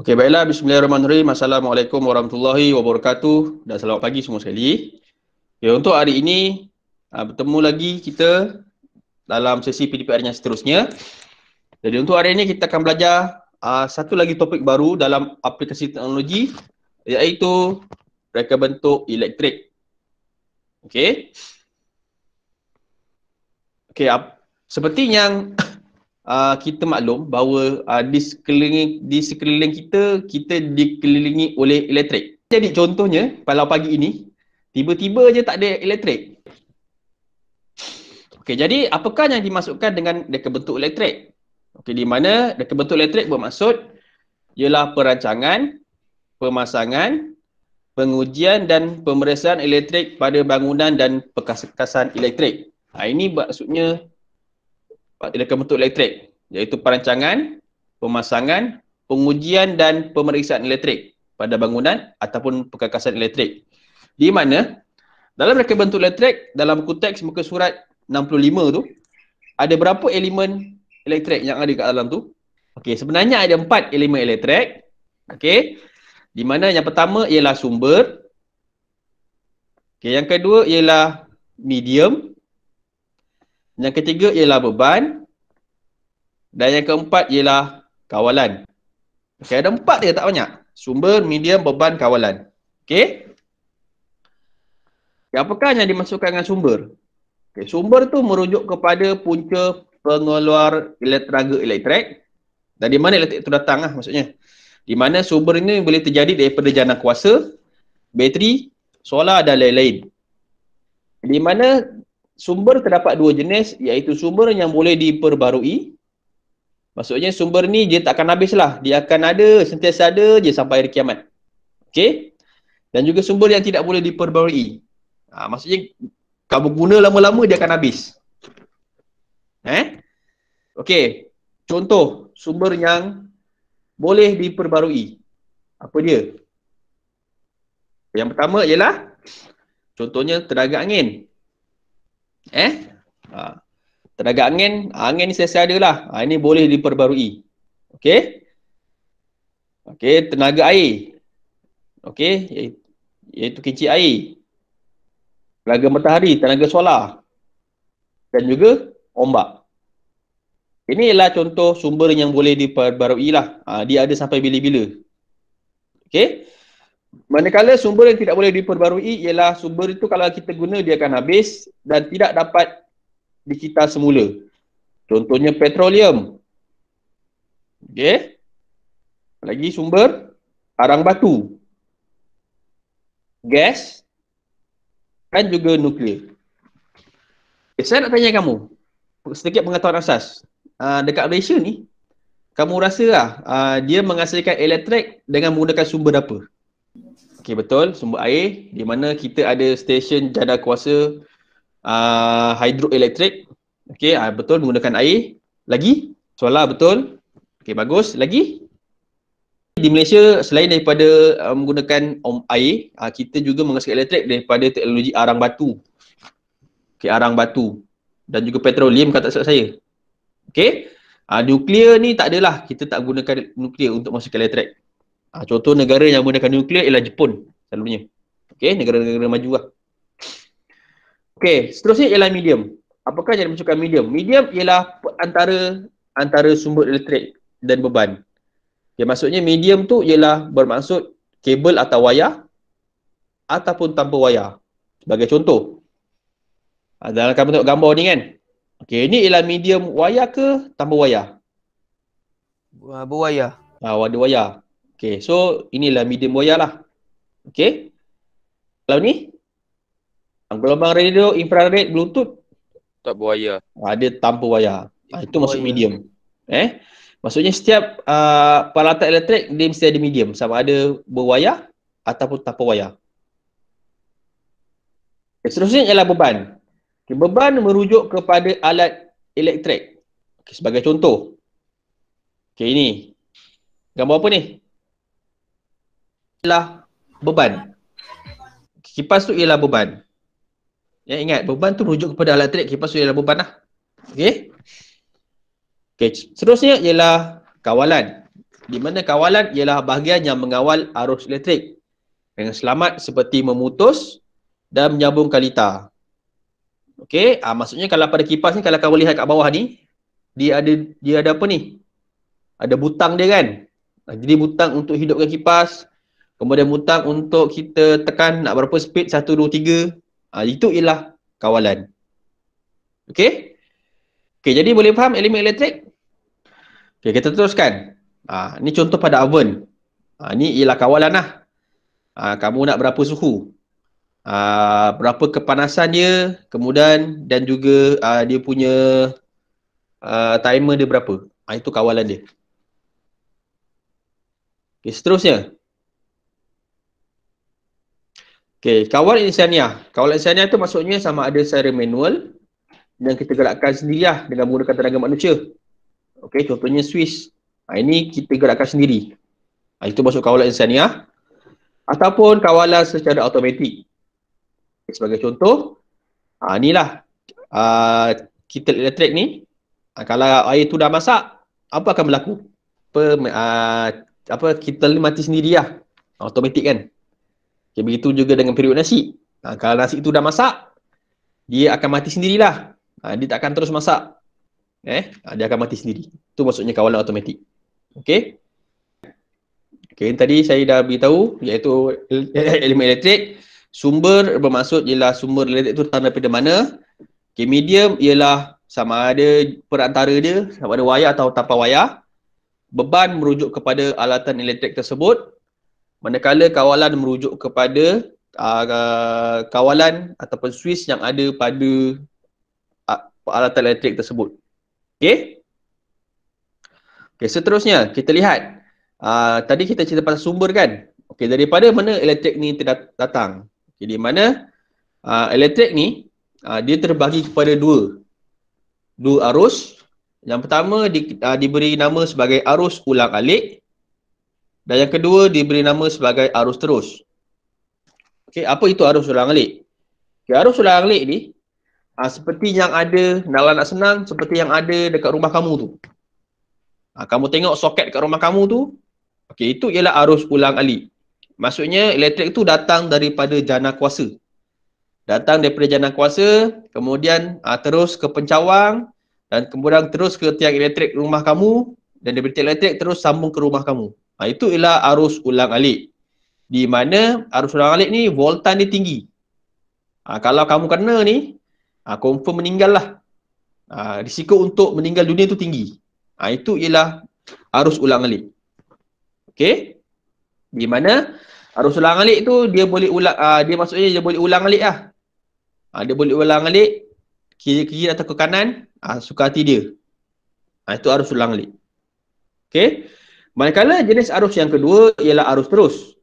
Okey, baiklah. Bismillahirrahmanirrahim. Assalamualaikum warahmatullahi wabarakatuh dan selamat pagi semua sekali. Ya, untuk hari ini bertemu lagi kita dalam sesi PDPR yang seterusnya. Jadi untuk hari ini kita akan belajar satu lagi topik baru dalam aplikasi teknologi, iaitu reka bentuk elektrik. Okey. Okey, seperti yang kita maklum bahawa di sekeliling kita dikelilingi oleh elektrik. Jadi contohnya pada pagi ini tiba-tiba je tak ada elektrik. Okey, jadi apakah yang dimasukkan dengan reka bentuk elektrik? Okey, di mana reka bentuk elektrik bermaksud ialah perancangan, pemasangan, pengujian dan pemeriksaan elektrik pada bangunan dan perkakas-perkasan elektrik. Ini maksudnya reka bentuk elektrik, iaitu perancangan, pemasangan, pengujian dan pemeriksaan elektrik pada bangunan ataupun perkakasan elektrik. Di mana dalam reka bentuk elektrik, dalam buku teks muka surat 65 tu, ada berapa elemen elektrik yang ada kat dalam tu? Okey, sebenarnya ada 4 elemen elektrik. Okey, di mana yang pertama ialah sumber. Okey, yang kedua ialah medium. Yang ketiga ialah beban. Dan yang keempat ialah kawalan. Okey, ada 4 dia, tak banyak. Sumber, medium, beban, kawalan. Okey. Apakah yang dimasukkan dengan sumber? Okay, sumber tu merujuk kepada punca pengeluar tenaga elektrik. Dari mana elektrik itu datang lah maksudnya. Di mana sumber ini boleh terjadi daripada jana kuasa, bateri, solar dan lain-lain. Di mana sumber terdapat dua jenis, iaitu sumber yang boleh diperbarui. Maksudnya sumber ni dia tak akan habis lah. Dia akan ada, sentiasa ada je sampai hari kiamat. Okey. Dan juga sumber yang tidak boleh diperbarui. Maksudnya kamu guna lama-lama dia akan habis. Okey. Contoh sumber yang boleh diperbarui. Apa dia? Yang pertama ialah contohnya tenaga angin. Tenaga angin, angin ni sentiasa ada lah. Ini boleh diperbarui. Okey. Okey, tenaga air. Okey, iaitu kincir air. Tenaga matahari, tenaga solar. Dan juga ombak. Ini ialah contoh sumber yang boleh diperbarui lah. Dia ada sampai bila-bila. Okey. Manakala sumber yang tidak boleh diperbarui ialah sumber itu kalau kita guna dia akan habis dan tidak dapat dicipta semula. Contohnya petroleum. Okey. Lagi sumber arang batu, gas dan juga nuklear. Saya nak tanya kamu sedikit pengetahuan asas. Dekat Malaysia ni, kamu rasa lah dia menghasilkan elektrik dengan menggunakan sumber apa? Okey, betul, sumber air, di mana kita ada stesen jana kuasa hidroelektrik. Okey, betul, menggunakan air. Lagi? Solar, betul. Okey, bagus. Lagi? Di Malaysia, selain daripada menggunakan air, kita juga menghasilkan elektrik daripada teknologi arang batu. Okey, arang batu. Dan juga petroleum, kata saya. Okey, nuklear ni tak adalah. Kita tak gunakan nuklear untuk menghasilkan elektrik. Contoh negara yang menggunakan nuklear ialah Jepun, selalunya. Okey, negara-negara maju lah. Okey, seterusnya ialah medium. Apakah yang dimasukkan medium? Medium ialah antara sumber elektrik dan beban. Okay, maksudnya medium tu ialah bermaksud kabel atau wayar ataupun tanpa wayar. Sebagai contoh. Dalam kamu tengok gambar ni kan. Okey, ini ialah medium wayar ke tanpa wayar? Berwayar. Ada wayar. Okey, so inilah medium wayar lah. Okey. Kalau ni? Gelombang radio, infrared, bluetooth? Tak berwayar. Dia tanpa wayar. Itu masuk Berwayar. medium. Maksudnya setiap peralatan elektrik dia mesti ada medium. Sama ada berwayar ataupun tanpa wayar. Seterusnya ialah beban. Beban merujuk kepada alat elektrik. Sebagai contoh. Ini. Gambar apa ni? Ialah beban. Kipas tu ialah beban. Ingat, beban tu merujuk kepada alat elektrik. Kipas tu ialah beban lah. Okey. Seterusnya ialah kawalan. di mana kawalan ialah bahagian yang mengawal arus elektrik dengan selamat seperti memutus dan menyambungkan litar. Okey, maksudnya kalau pada kipas ni, kalau kamu lihat kat bawah ni, dia ada apa ni? Ada butang dia kan? Jadi butang untuk hidupkan kipas, kemudian butang untuk kita tekan nak berapa speed, 1, 2, 3. Itu ialah kawalan. Okey? Okey, jadi boleh faham elemen elektrik? Okey, kita teruskan. Ni contoh pada oven. Ni ialah kawalan lah. Kamu nak berapa suhu? Berapa kepanasan dia, kemudian dan juga dia punya timer dia berapa. Itu kawalan dia. Okay, seterusnya. Okay, kawalan insaniah. Kawalan insaniah tu maksudnya sama ada secara manual dan kita gerakkan sendirilah dengan menggunakan tenaga manusia. Okay, contohnya switch. Ini kita gerakkan sendiri. Itu masuk kawalan insaniah. Ataupun kawalan secara automatik. Sebagai contoh, inilah ketel elektrik ni. Kalau air tu dah masak, apa akan berlaku? Ketel ni mati sendiri lah. Automatik kan? Okay, begitu juga dengan periuk nasi. Kalau nasi tu dah masak, dia akan mati sendirilah. Dia tak akan terus masak. Dia akan mati sendiri. Itu maksudnya kawalan automatik. Okey. Okey, tadi saya dah beritahu iaitu elemen elektrik. Sumber bermaksud ialah sumber elektrik itu datang daripada mana. Okay, medium ialah sama ada perantara dia, sama ada wayar atau tanpa wayar. Beban merujuk kepada alatan elektrik tersebut. Manakala kawalan merujuk kepada kawalan ataupun switch yang ada pada alatan elektrik tersebut. Okey? Okey, seterusnya kita lihat. Tadi kita cerita pasal sumber kan? Okey, daripada mana elektrik ni datang? Okay, di mana elektrik ni dia terbagi kepada dua arus. Yang pertama diberi nama sebagai arus ulang-alik dan yang kedua diberi nama sebagai arus terus. Okey, apa itu arus ulang-alik? Okay, arus ulang-alik ni seperti yang ada, nak senang, seperti yang ada dekat rumah kamu tu. Kamu tengok soket dekat rumah kamu tu, okey, itu ialah arus ulang-alik. Maksudnya elektrik tu datang daripada jana kuasa. Datang daripada jana kuasa, kemudian terus ke pencawang dan kemudian terus ke tiang elektrik rumah kamu dan daripada tiang elektrik terus sambung ke rumah kamu. Itu ialah arus ulang-alik. Di mana arus ulang-alik ni voltan dia tinggi. Kalau kamu kena ni, confirm meninggal lah. Risiko untuk meninggal dunia tu tinggi. Itu ialah arus ulang-alik. Okey? Di mana arus ulang-alik tu dia boleh dia maksudnya dia boleh ulang-alik lah. Dia boleh ulang-alik kiri atau ke kanan, suka hati dia. Itu arus ulang-alik. Okey? Manakala jenis arus yang kedua ialah arus terus.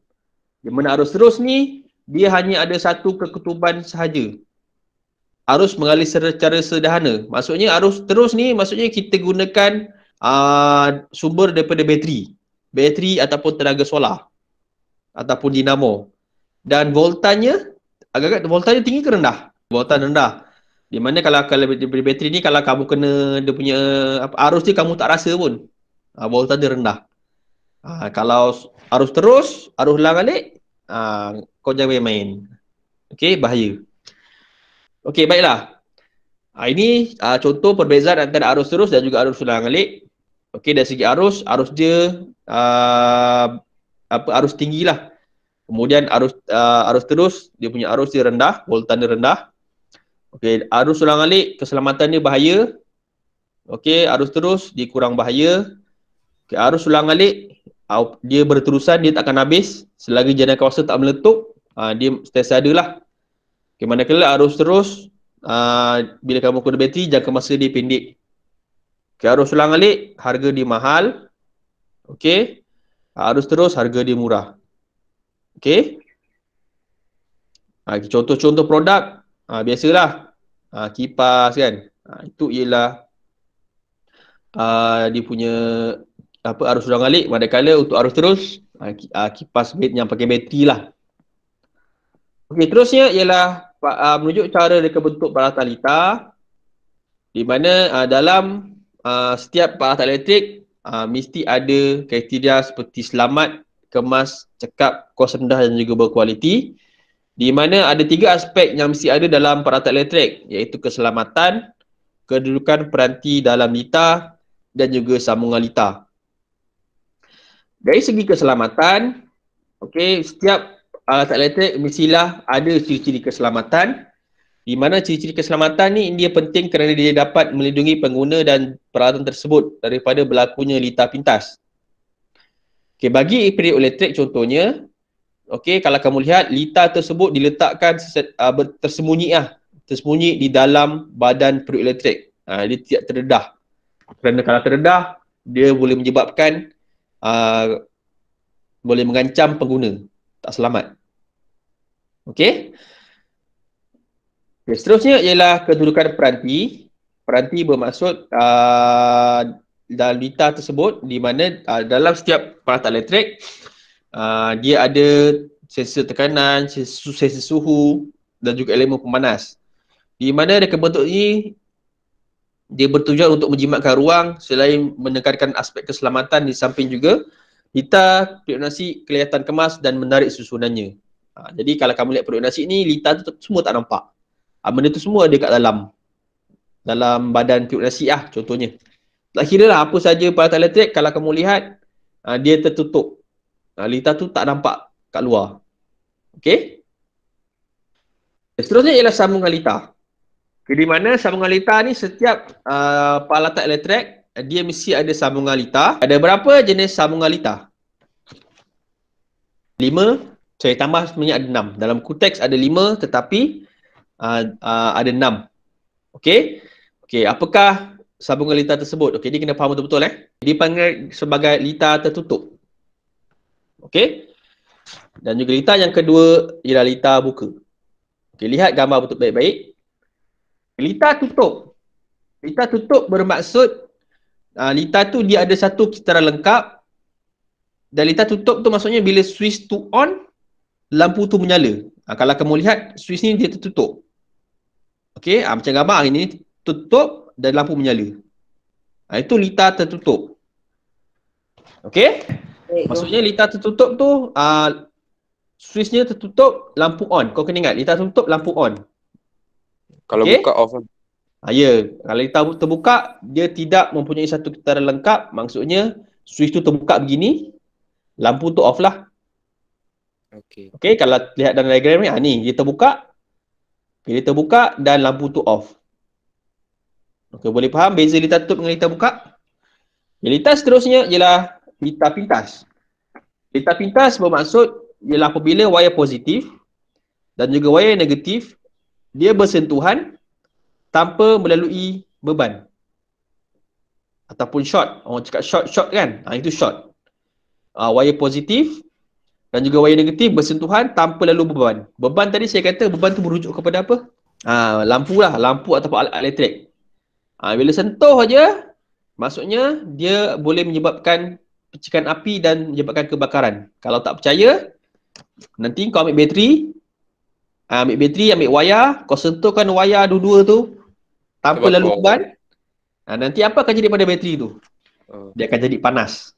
Di mana arus terus ni dia hanya ada satu keketuban sahaja. Arus mengalir secara sederhana. Maksudnya arus terus ni maksudnya kita gunakan sumber daripada bateri ataupun tenaga solar ataupun dinamo. Dan voltanya voltanya tinggi ke rendah? Voltan rendah. Di mana kalau bateri ni kalau kamu kena dia punya arus ni kamu tak rasa pun. Voltan dia rendah. Kalau arus terus, arus ulang-alik, kau jangan main-main. Okey, bahaya. Okey, baiklah. Ini contoh perbezaan antara arus terus dan juga arus ulang-alik. Okey, dari segi arus dia arus tinggi lah. Kemudian arus terus, dia punya arus dia rendah, voltan dia rendah. Okey, arus ulang-alik keselamatan dia bahaya. Okey, arus terus dia kurang bahaya. Okey, arus ulang-alik dia berterusan, dia tak akan habis selagi jana kuasa tak meletup. Dia sentiasa ada lah. Okay, manakala arus terus, bila kamu guna bateri, jangka masa dia pendek. Okay, arus ulang-alik, harga dia mahal. Okay. Arus terus, harga dia murah. Okay. Contoh-contoh produk, biasalah. Kipas kan. Itu ialah dia punya arus ulang-alik. Manakala untuk arus terus, kipas yang pakai bateri lah. Okey, terusnya ialah menunjuk cara reka bentuk peralatan litar di mana dalam setiap peralatan elektrik mesti ada kriteria seperti selamat, kemas, cekap, kos rendah dan juga berkualiti. Di mana ada 3 aspek yang mesti ada dalam peralatan elektrik, iaitu keselamatan, kedudukan peranti dalam litar dan juga sambungan litar. Dari segi keselamatan, setiap alat elektrik mestilah ada ciri-ciri keselamatan, di mana ciri-ciri keselamatan ni dia penting kerana dia dapat melindungi pengguna dan peralatan tersebut daripada berlakunya litar pintas. Bagi periuk elektrik contohnya, kalau kamu lihat litar tersebut diletakkan tersembunyi di dalam badan periuk elektrik. Dia tidak terdedah. Kerana kalau terdedah, dia boleh menyebabkan boleh mengancam pengguna, tak selamat. Seterusnya ialah kedudukan peranti. Peranti bermaksud dalam litar tersebut, di mana dalam setiap peralatan elektrik dia ada sensor tekanan, sensor suhu dan juga elemen pemanas. Di mana reka bentuk ini dia bertujuan untuk menjimatkan ruang selain menekankan aspek keselamatan, di samping juga litar periuk nasi kelihatan kemas dan menarik susunannya. Jadi kalau kamu lihat periuk nasi ni, litar tu semua tak nampak. Benda tu semua ada kat dalam badan periuk nasi contohnya. Tak kira lah apa saja peralatan elektrik, kalau kamu lihat dia tertutup. Litar tu tak nampak kat luar. Seterusnya ialah sambungan litar. Di mana sambungan litar ni setiap peralatan elektrik dia mesti ada sambungan litar. Ada berapa jenis sambungan litar? 5. Saya tambah sebenarnya ada 6. Dalam kuteks ada 5 tetapi ada 6. Apakah sambungan litar tersebut? Dia kena faham betul-betul Dipanggil sebagai litar tertutup. Dan juga litar yang kedua ialah litar buka. Lihat gambar betul baik-baik. Litar tutup. Litar tutup bermaksud litar tu dia ada satu kitaran lengkap. Dan litar tutup tu maksudnya bila switch tu on, lampu tu menyala. Kalau kamu lihat switch ni dia tertutup. Macam gambar ini tutup dan lampu menyala. Itu litar tertutup. Maksudnya litar tertutup tu switchnya tertutup, lampu on. Kau kena ingat, litar tertutup, lampu on. Kalau buka off kan? Kalau litar terbuka, dia tidak mempunyai satu kitaran lengkap. Maksudnya switch tu terbuka begini, lampu tu off lah. Kalau lihat dalam diagram ni, dia terbuka. Dia terbuka dan lampu tu off. Boleh faham beza litar tutup dengan litar buka? Litar seterusnya ialah litar pintas. Litar pintas bermaksud ialah apabila wayar positif dan juga wayar negatif dia bersentuhan tanpa melalui beban ataupun short. Orang cakap short kan? Itu short. Wayar positif dan juga wayar negatif bersentuhan tanpa lalu beban. Beban tadi saya kata beban tu merujuk kepada apa? Lampu lah, lampu ataupun alat elektrik. Bila sentuh aja, maksudnya dia boleh menyebabkan percikan api dan menyebabkan kebakaran. Kalau tak percaya, nanti kau ambil bateri, ambil wayar, kau sentuhkan wayar dua-dua tu tanpa lalu beban. Nanti apa akan jadi pada bateri tu? Dia akan jadi panas.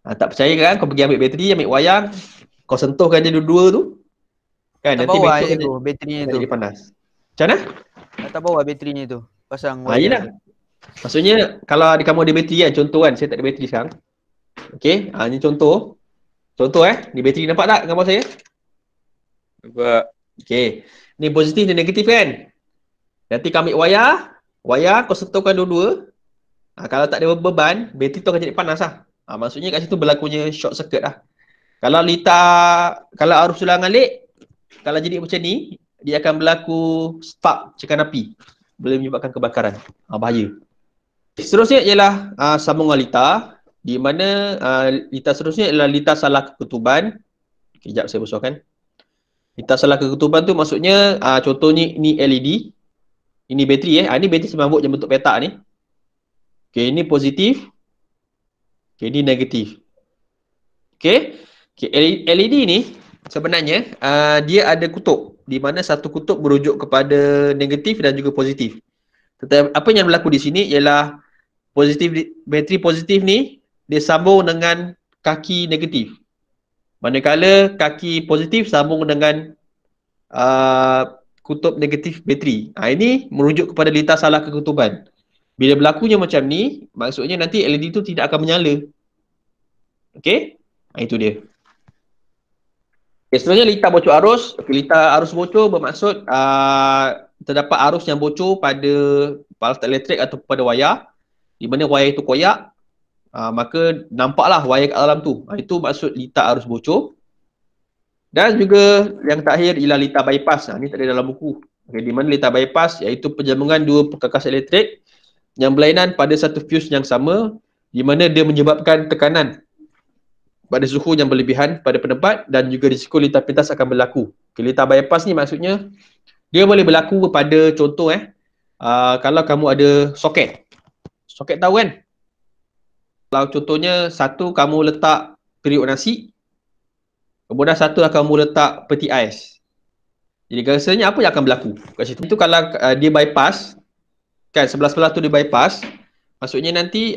Tak percaya kan? Kau pergi ambil bateri, ambil wayar, kau sentuhkan dia dua-dua tu. Kan nanti baterinya jadi panas. Macam mana? Tak bawa baterinya tu. Pasang wayar. Yelah. Maksudnya kalau kamu ada bateri kan, contoh kan, saya tak ada bateri sekarang. Ni contoh. Contoh ni bateri nampak tak gambar saya? Nampak. Ni positif dan negatif kan? Nanti kau ambil wayar kau sentuhkan dua-dua. Kalau tak ada beban, bateri tu akan jadi panas lah. Maksudnya kat situ berlakunya short circuit lah. Kalau arus sulang alik, kalau jadi macam ni, dia akan berlaku spark, percikan api. Boleh menyebabkan kebakaran. Bahaya. Seterusnya ialah sambungan litar. Di mana litar seterusnya ialah litar salah keketuban. Sekejap saya besarkan. Litar salah keketuban tu maksudnya contohnya ni LED. Ini bateri ini bateri 9 volt yang bentuk petak ni. Ini positif. Ini negatif. LED ni sebenarnya dia ada kutub. Di mana satu kutub merujuk kepada negatif dan juga positif. Tetapi apa yang berlaku di sini ialah bateri positif ni dia sambung dengan kaki negatif. Manakala kaki positif sambung dengan kutub negatif bateri. Ini merujuk kepada litar salah kekutuban. Bila berlakunya macam ni, maksudnya nanti LED tu tidak akan menyala. Okey? Itu dia. Seterusnya litar bocor arus. Litar arus bocor bermaksud terdapat arus yang bocor pada palset elektrik atau pada wayar, di mana wayar itu koyak, maka nampaklah wayar kat dalam tu. Itu maksud litar arus bocor. Dan juga yang terakhir ialah litar bypass. Ini tak ada dalam buku. Okay, di mana litar bypass iaitu penjambungan dua perkakas elektrik yang berlainan pada satu fuse yang sama, di mana dia menyebabkan tekanan pada suhu yang berlebihan pada penebat dan juga risiko litar pintas akan berlaku. Okay, litar bypass ni maksudnya dia boleh berlaku pada contoh kalau kamu ada soket. Soket tahu kan? Kalau contohnya satu kamu letak periuk nasi, kemudian satu kamu letak peti ais. Jadi rasanya apa yang akan berlaku kat situ? Itu kalau dia bypass, kan sebelah-sebelah tu dia bypass, maksudnya nanti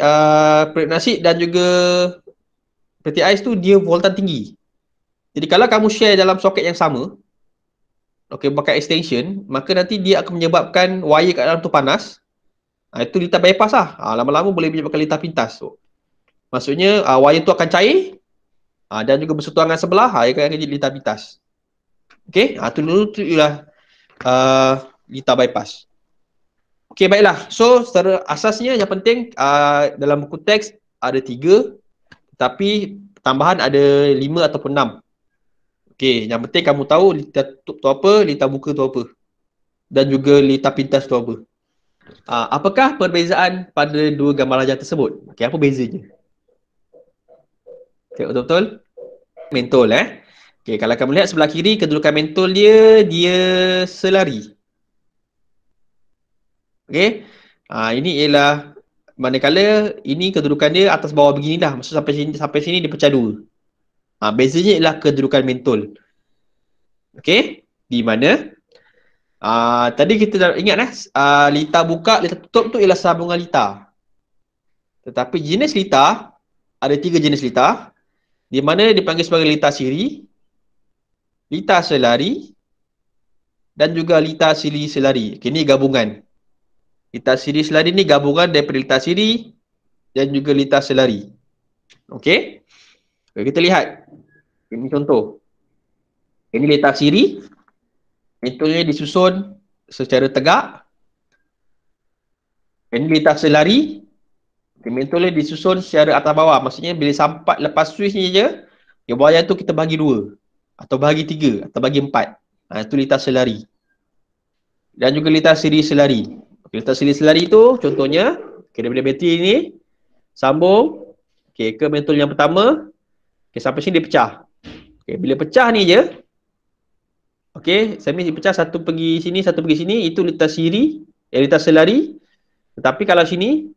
periuk nasi dan juga peti ais tu dia voltan tinggi. Jadi kalau kamu share dalam soket yang sama, okey, pakai extension, maka nanti dia akan menyebabkan wire kat dalam tu panas. Itu litar bypass lah. Lama-lama boleh menyebabkan litar pintas. So, maksudnya wire tu akan cair dan juga bersentuhan dengan sebelah, ia akan jadi litar pintas. Okey, tu ialah litar bypass. Okey, baiklah. So, secara asasnya yang penting dalam buku teks ada 3, tapi tambahan ada 5 ataupun 6. Okey, yang penting kamu tahu litar tutup tu apa, litar buka tu apa. Dan juga litar pintas tu apa. Apakah perbezaan pada dua gambar rajah tersebut? Okey, apa bezanya? Tengok betul-betul. Mentol Okey, kalau kamu lihat sebelah kiri, kedudukan mentol dia selari. Okey. Ini ialah manakala ini kedudukan dia atas bawah beginilah. Maksud sampai sini dia pecah dua. Bezanya ialah kedudukan mentol. Okey. Di mana tadi kita dah ingat litar buka, litar tutup tu ialah sambungan litar. Tetapi jenis litar, ada 3 jenis litar, di mana dipanggil sebagai litar siri, litar selari, dan juga litar siri selari. Okay, ini gabungan. Litar siri selari ni gabungan daripada litar siri dan juga litar selari. Okey. Okay, kita lihat. Ini contoh. Ini litar siri. Mentolnya disusun secara tegak. Ini litar selari. Mentolnya disusun secara atas bawah. Maksudnya bila sampai lepas switch ni je, wayar tu kita bagi 2. Atau bagi 3. Atau bagi 4. Itu litar selari. Dan juga litar siri selari. Litar siri selari tu contohnya, daripada bateri ni, sambung ke mentol yang pertama. Sampai sini dia pecah. Bila pecah ni je, sampai pecah, satu pergi sini, satu pergi sini, itu litar siri, litar selari. Tetapi kalau sini,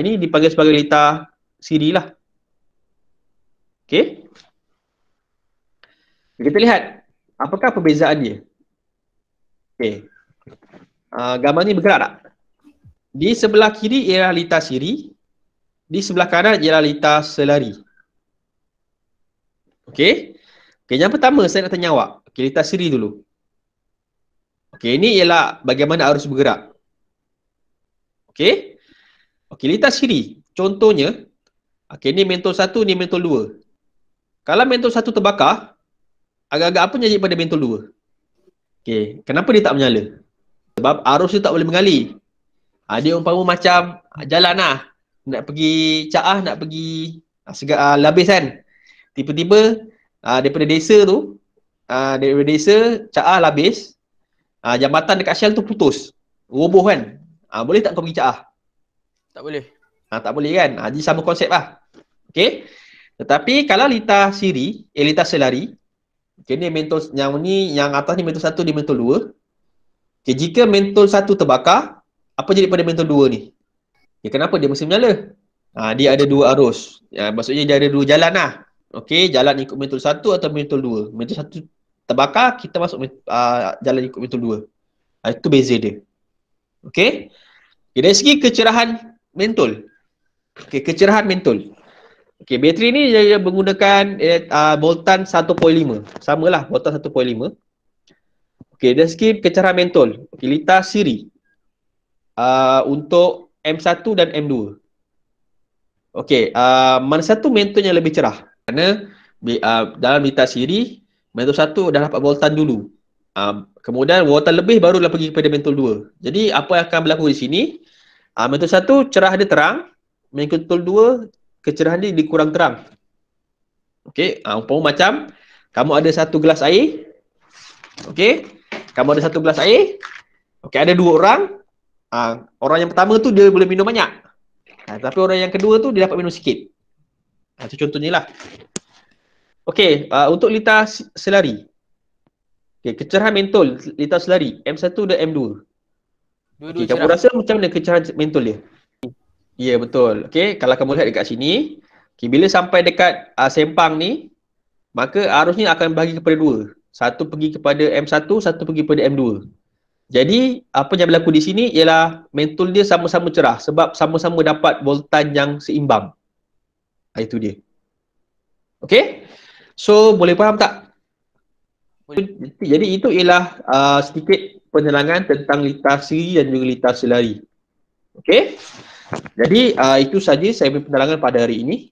ini dipanggil sebagai litar siri lah. Okey. Kita lihat, apakah perbezaan dia? Okey. Gambar ni bergerak tak? Di sebelah kiri ialah litar siri, di sebelah kanan ialah litar selari. Okey. Yang pertama saya nak tanya awak. Litar siri dulu. Ini ialah bagaimana arus bergerak. Okey, litar siri. Contohnya, ni mentol 1, ni mentol 2. Kalau mentol 1 terbakar, agak-agak apa jadi pada mentol 2? Kenapa dia tak menyala? Sebab arus dia tak boleh mengalir. Dia umpama macam jalan lah. Nak pergi Caah, nak pergi Labis kan. Tiba-tiba daripada desa tu, daripada desa Caah Labis, jambatan dekat Shell tu putus. Roboh kan. Boleh tak kau pergi Caah? Tak boleh. Tak boleh kan. Jadi sama konsep lah. Okey. Tetapi kalau litar siri, litar selari, ni mentol yang atas ni mentol 1, ni mentol 2. Jika mentol 1 terbakar, apa jadi pada mentol 2 ni? Kenapa dia mesti menyala? Dia ada 2 arus. Maksudnya dia ada 2 jalan lah. Jalan ikut mentol 1 atau mentol 2. Mentol 1 terbakar, kita masuk jalan ikut mentol 2. Itu beza dia. Dari segi kecerahan mentol, Okey, kecerahan mentol. Okey, bateri ni dia menggunakan voltan 1.5. Samalah voltan 1.5. Okey, dari segi kecerahan mentol. Okey, litar siri. Untuk M1 dan M2. Okey, mana satu mentol yang lebih cerah? Kerana dalam litar siri, mentol 1 dah dapat voltan dulu. Kemudian voltan lebih barulah pergi kepada mentol 2. Jadi apa yang akan berlaku di sini? Mentol 1 cerah dia terang, mentol 2 kecerahan dia dikurang terang. Okey, umpama macam kamu ada satu gelas air. Okey, kamu ada satu gelas air. Okey, ada dua orang. Orang yang pertama tu dia boleh minum banyak. Tapi orang yang kedua tu dia dapat minum sikit. Itu contohnya lah. Okey, untuk litar selari. Okey, kecerahan mentol litar selari M1 dan M2. Okey, kamu rasa macam mana kecerahan mentol dia? Ya, betul. Okey, kalau kamu lihat dekat sini, bila sampai dekat sempang ni, maka arusnya akan bagi kepada dua. Satu pergi kepada M1, satu pergi kepada M2. Jadi, apa yang berlaku di sini ialah mentol dia sama-sama cerah sebab sama-sama dapat voltan yang seimbang. Itu dia. Okey? So, boleh faham tak? Jadi, itu ialah sedikit penerangan tentang litar siri dan juga litar selari. Okey? Jadi, itu saja saya beri penerangan pada hari ini.